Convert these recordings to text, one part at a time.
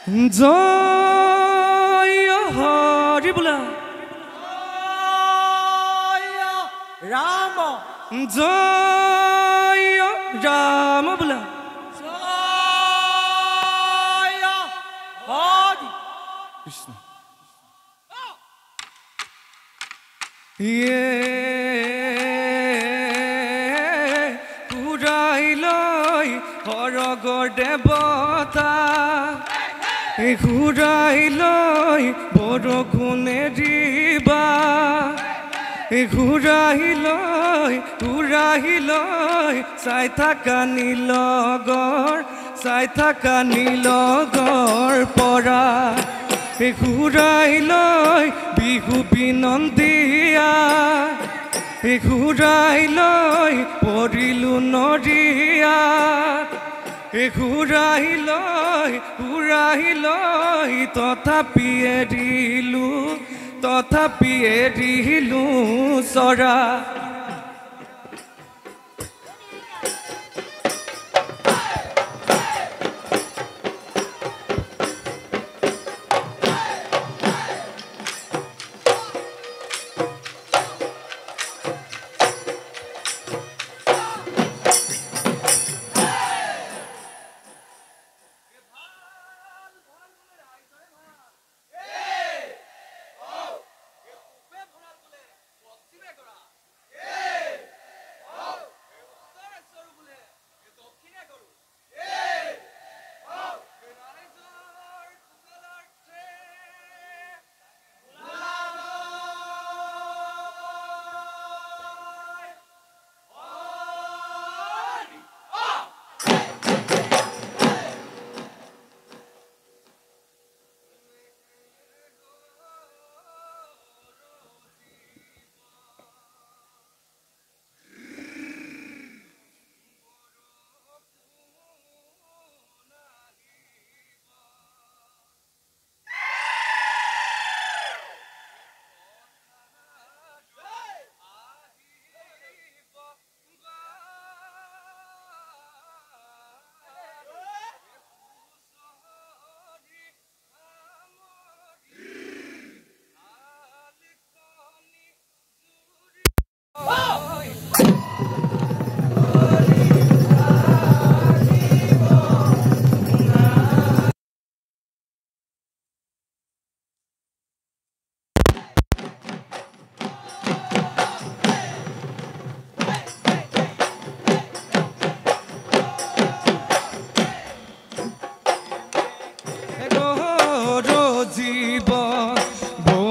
জয় হৰি বোলা ৰাম জয় ৰাম বোলা জয় হৰি কৃষ্ণ ইয়ে ঘূৰাইলৈ হৰগৰ দেৱতা ঘূৰাইলৈ বৰষুণে দিবা ঘূৰাইলৈ চাই থাকা নীলগৰ পৰা ঘূৰাইলৈ বিহু বিনন্দিয়া ঘূৰাইলৈ পৰিলো নৰিয়াত ঘূৰাইলৈ তথাপি এৰিলো চৰা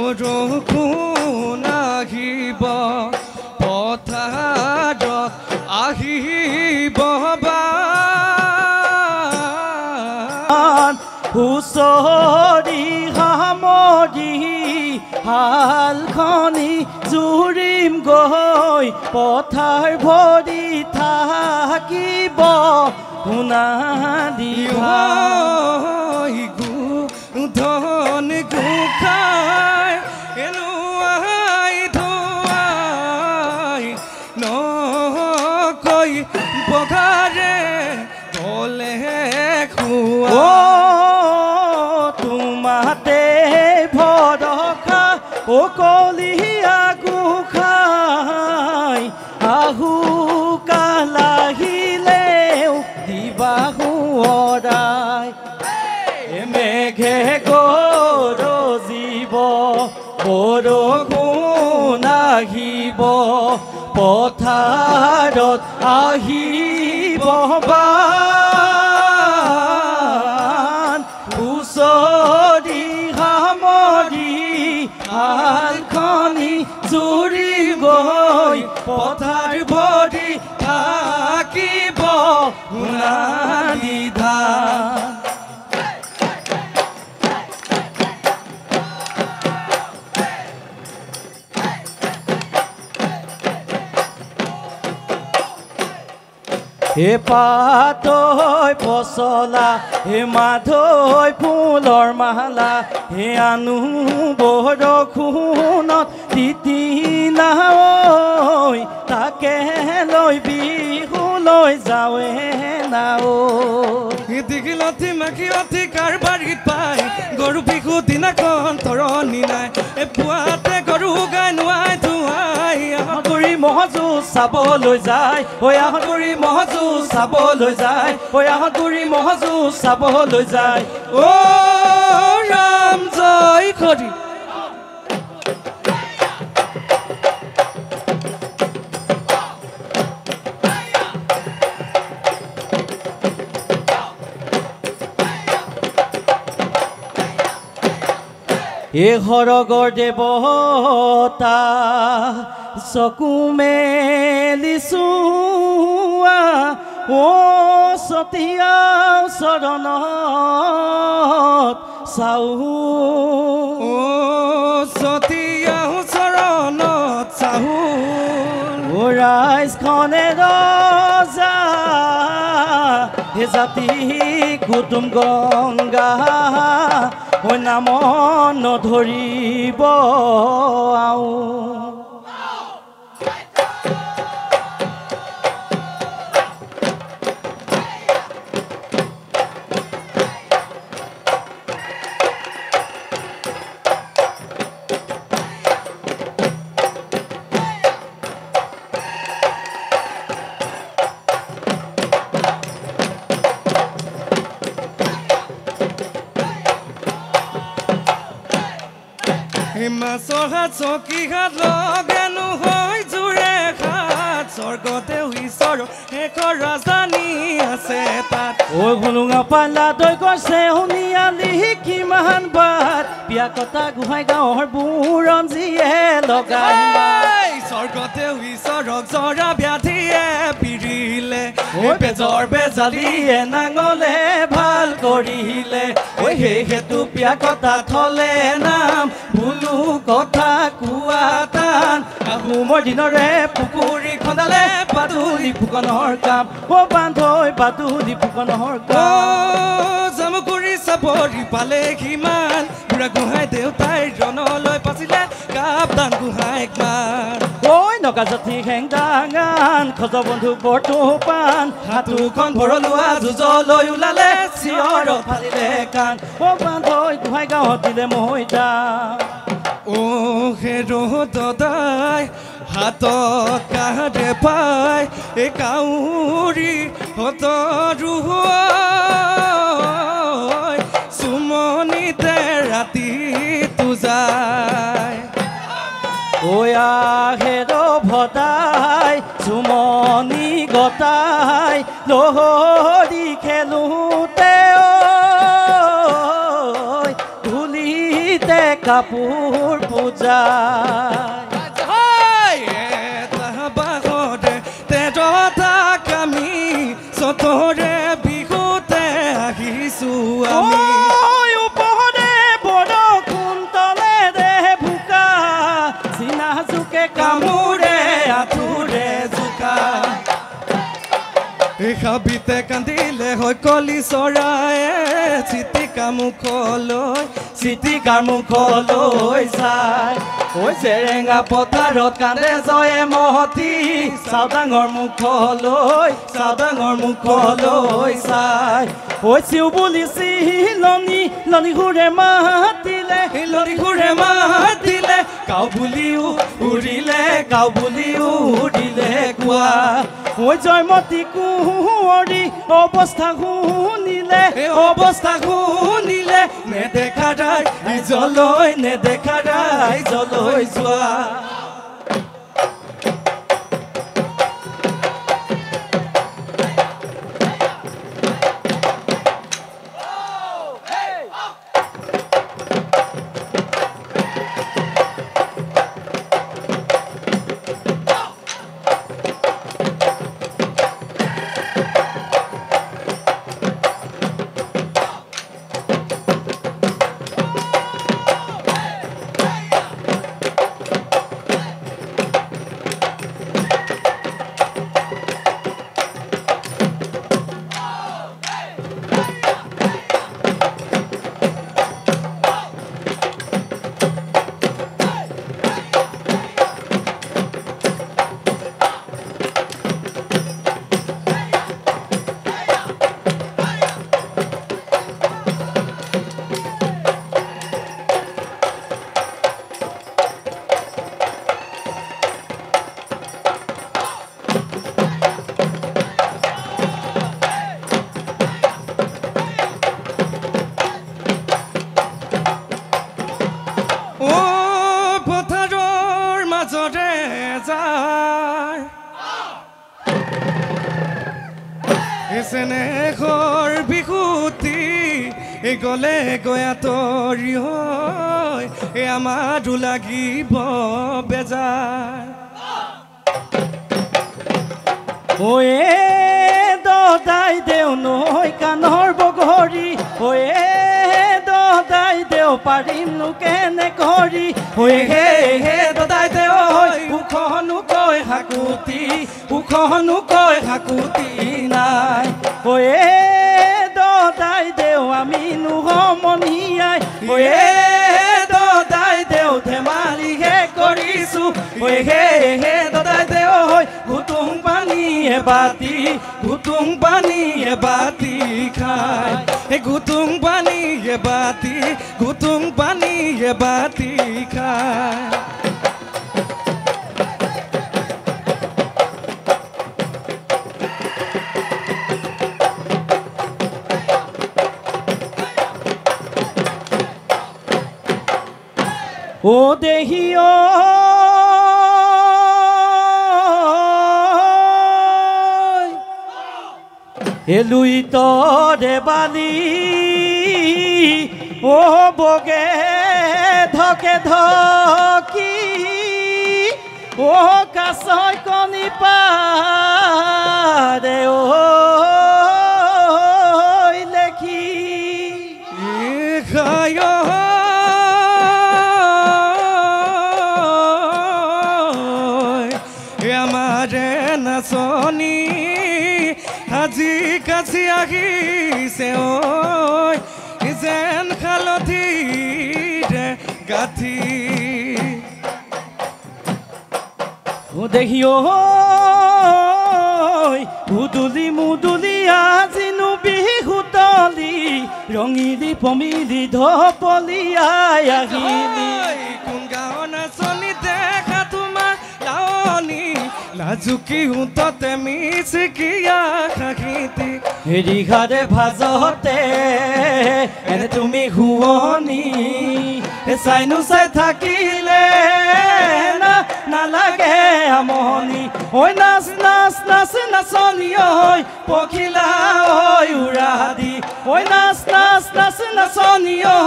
বৰষুণ আহিব পথাৰত আহিব হুঁচৰি সামৰি হালখনি জুৰিম গৈ পথাৰ ভৰি থাকিব শুনা দিবা ধন গোসাঁই এনুৱাই ধোৱাই নকৈ বঘাৰে গলে খোৱা তোমাতে ভৰসা অকলীয়া গোসাঁই আহু কালাহিলেও দিবা সোঁৱৰাই মেঘে গৰজিব বৰষুণ আহিব পথাৰত আহিব বান হুঁচৰি সামৰি হালখনি জুৰি গৈ পথাৰ ভৰি থাকিব সোণালী ধান হে পাতৈ পচলা হে মাধৈ ফুলৰ মালা হে আনু বৰষুণত তিতি নাৱৈ তাকে লৈ বিহু লৈ যাৱে না ঐ দীঘলতি মাখিয়তি কাৰবাৰীত পাই গৰু বিহু দিনাখন তৰণি নাই পুৱাতে গৰু গাই নোৱাই ধুৱাই কৰি মহযুঁজ চাবলৈ যায় আহত কৰি মহযুঁজ চাবলৈ যায় আহত কৰি মহযুঁজ চাবলৈ যায় অ ৰাম জয় হৰি সৰগৰ দেৱতা চকু মেলিছো ও সতীয়া চৰণত চাও ও সতীয়া চৰণত চাহু ৰাইজখনে ৰজা হে জাতি কুটুম গংগা নাম নধৰিব আও মাছৰ হাত চকী হাত লগেনো হৈ জোৰে হাত স্বৰ্গতে ঈশ্বৰ শেষৰ ৰাজধানী আছে তাত শুনুঙা পালা তই কৈছে শুনিয়ালি কিমান বাট বিয়া কটা গোহাঁই গাঁৱৰ বুৰঞ্জীয়ে লগাই স্বৰ্গতে ঈশ্বৰক জৰা ব্যাধিয়ে পিৰিলে বেজৰ বেজালিয়ে নাঙলে ভাল কৰিলে সেই হেতু বিয়া কটা থলে নাম ভুলো কথা কোৱা টান আহোমৰ দিনৰে পুখুৰী খন্দালে বাদুলি ফুকনৰ কাম বান্ধৈ বাদুলি ফুকনৰ কাম জামুকুৰি চাপৰি পালে সিমান বুঢ়া গোহাঁই দেউতাই ৰণলৈ পাছিলে কাপ্তান গোহাঁইক মান নগা জাতি হেংদাঙান খজ বন্ধু বৰ্তোপান হাতোখন ভৰলোৱা যুঁজলৈ ওলালে চিঞৰ ফালিলে কাণ বান্ধৈ গোহাঁই গাঁৱত দিলে মৈদাম হেৰো দদাই হাতত কাঢ়ে পাই কাউৰী হতৰু চুমনিতে ৰাতি তু যায় হেৰ ভদাই চুমনি গতাই লহৰি খেলোতে ধূলিতে কাপোৰ পূজা চতৰে বিহুতে আহিছো আমি উপহৰে বৰষুণ তলে দে ভোকা চিনা জোকে কামোৰে আঁঠুৰে জোকা হাবিতে কান্দিলে হয় কলি চৰায়ে চিটিকাৰ মুখলৈ চাই চেৰেঙা পথাৰত কান্দে জয়ে মহতি চাওদাঙৰ মুখলৈ চাই চিউ বুলি চিলনি লনিঘূৰে মাতিলে কাউ বুলিও উৰিলে কোৱা জয়মতী কুঁৱৰী অৱস্থা শুনিলে নেদেখা ৰাইজলৈ যোৱা চেনেহৰ বিহুতি এই গলে গয়াতৰি হয় এই আমাৰো লাগিব বেজাৰ ওয়ে দদাই দেও নৈ কাণৰ বগৰী ওয়ে দদাই দেও পাৰিম নো কেনে কৰি ওয়ে হে দদাই দেও উখনো কৈ হাকুতি উখনো কৈ হাকুতি নাই ওয়ে দদাই দেও আমি নো সমনিয়াই ওয়ে দদাই দেও ধেমালিহে কৰিছো ওয়ে হে দদাই দেও গুতুং পানী এবাতি খায় গুতুং পানী এবাতি খায় ও দেহিও এলুই তরে বালি ও বগে ধকে ধকি ও কাছয় কণী পারে ও লেখি খায় আমারে নাচনি আজি কাছি আহিছে ঐ যেন হালধিৰে গাঁঠি দেখিও উদুলি মুদুলি আজিনো বিহুতলি ৰঙিলি পমিলি ধপলি আই আহিলি কোন গাঁৱৰ নাচনি দেখা তোমাৰ লাৱনি লাজুকি হুততে মিচিকিয়া খাকিতি হেৰি ঘাৰে ভাজতে এনে তুমি শুৱনি চাইনো চাই থাকিলে নালাগে আমনি ঐ নাচ নাচ নাচ নাচনি ঐ পখিলা ঐ উৰা দি ঐ নাচ নাচ নাচ নাচনি ঐ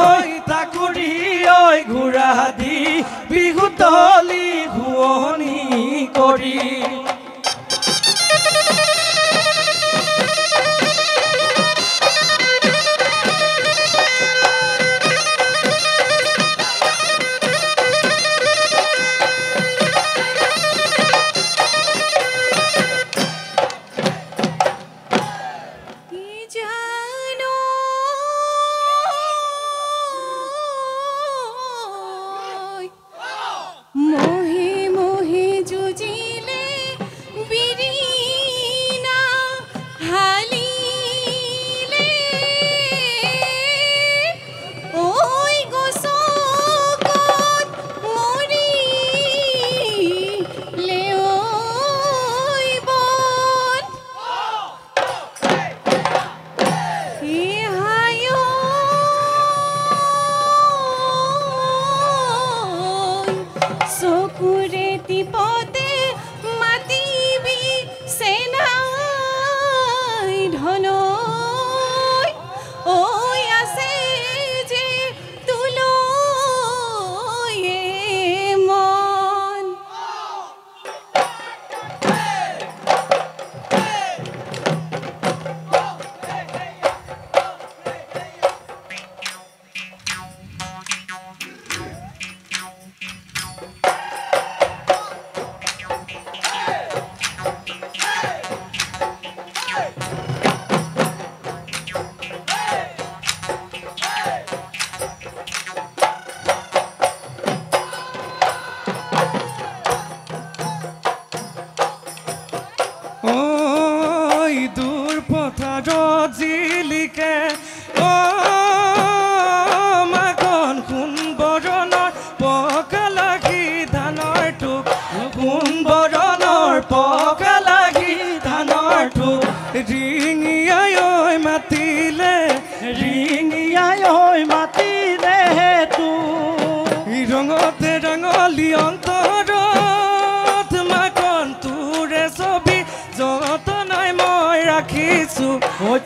তাকুৰি ঐ ঘূৰা দি বিহুতলি শুৱনি কৰি মোহে মোহে যুজিলে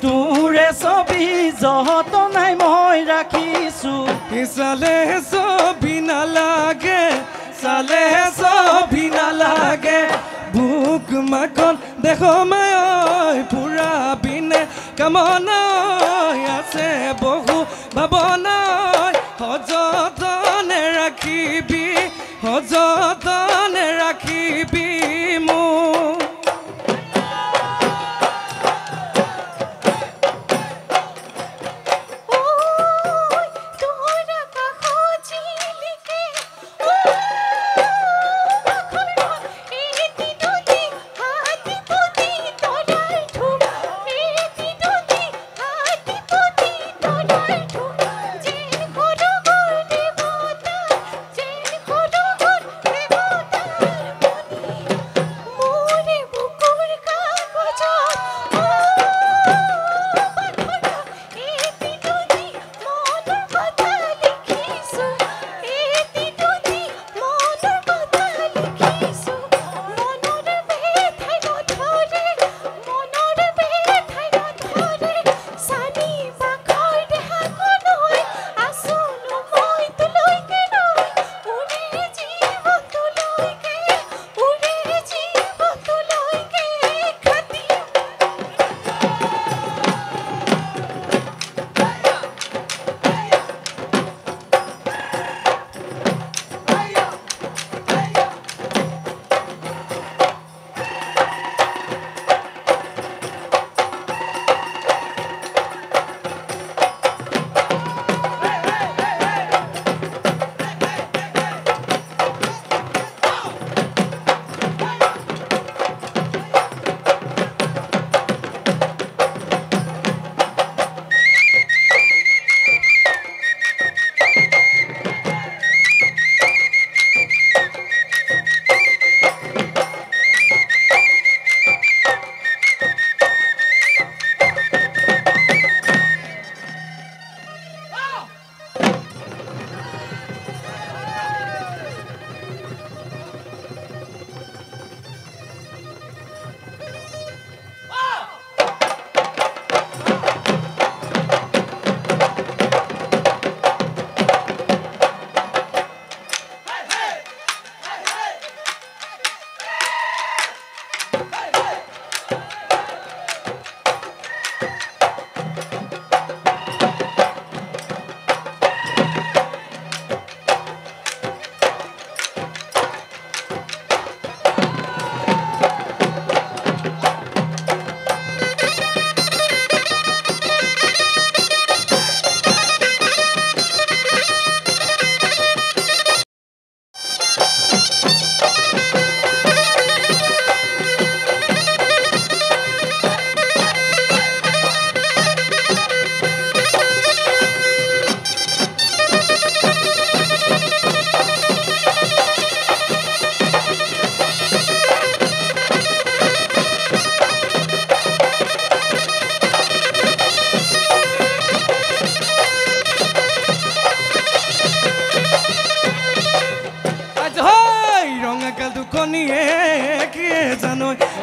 তোৰে ছবি যতনাই মই ৰাখিছোঁ চালে ছবি নালাগে চালে ছবি নালাগে বুক মাখন দেখ মায় পুৰা বিনে কামনাই আছে বহু ভাৱনাই সযতনে ৰাখিবি সযতনে ৰাখিবি মোক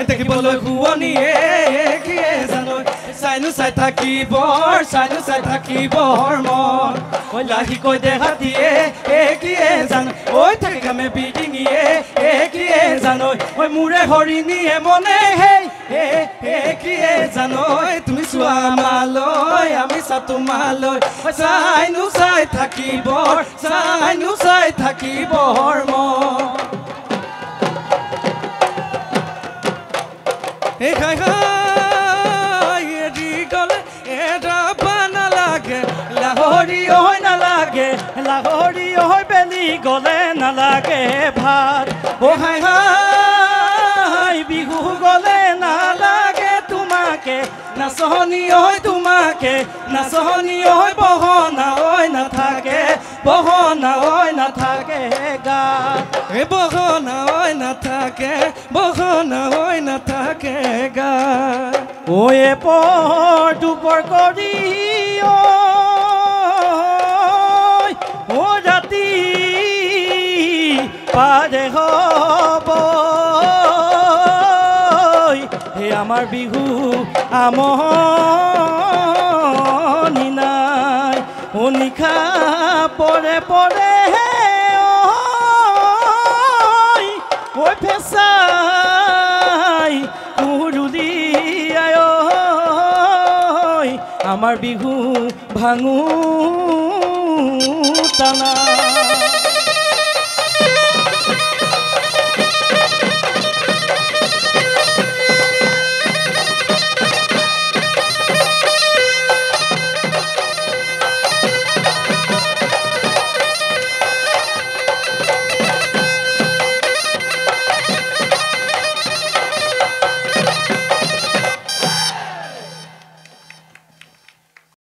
দেখিবলৈ শুৱনিয়ে কিয়ে জানো চাইনো চাই থাকিবৰ চাইনো চাই থাকিবৰ মন ঐ লাহি কৈ দেহাতিয়ে কিয়ে জানো ঐ থাকে কামে বিডিঙিয়ে কিয়ে জানো ঐ মোৰে হৰিণীয়ে মনে হেই কিয়ে জানো তুমি চোৱা মালৈ আমি চাতো মালৈ চাইনো চাই থাকিবৰ মন Hey, hey, hey, এদি গলে এটা পানা লাগে লাহৰি হৈ নালাগে লাহৰি হৈ বেলি গলে নালাগে ভাত ও হাই হাই বিহু গলে নালাগে তোমাকে নাচনি হৈ তোমাকে নাচনি হৈ বহনা হৈ নাথাকে গা বহনা হৈ নাথাকে গা ওয়ে পৰ দুপৰ কৰি ও ৰাতি পাৰে হ'ব আমাৰ বিহু আমনি নাই ও নিশা পৰে পৰে ঐ ফেঁচাই কুৰুলি আই আমাৰ বিহু ভাঙো টানা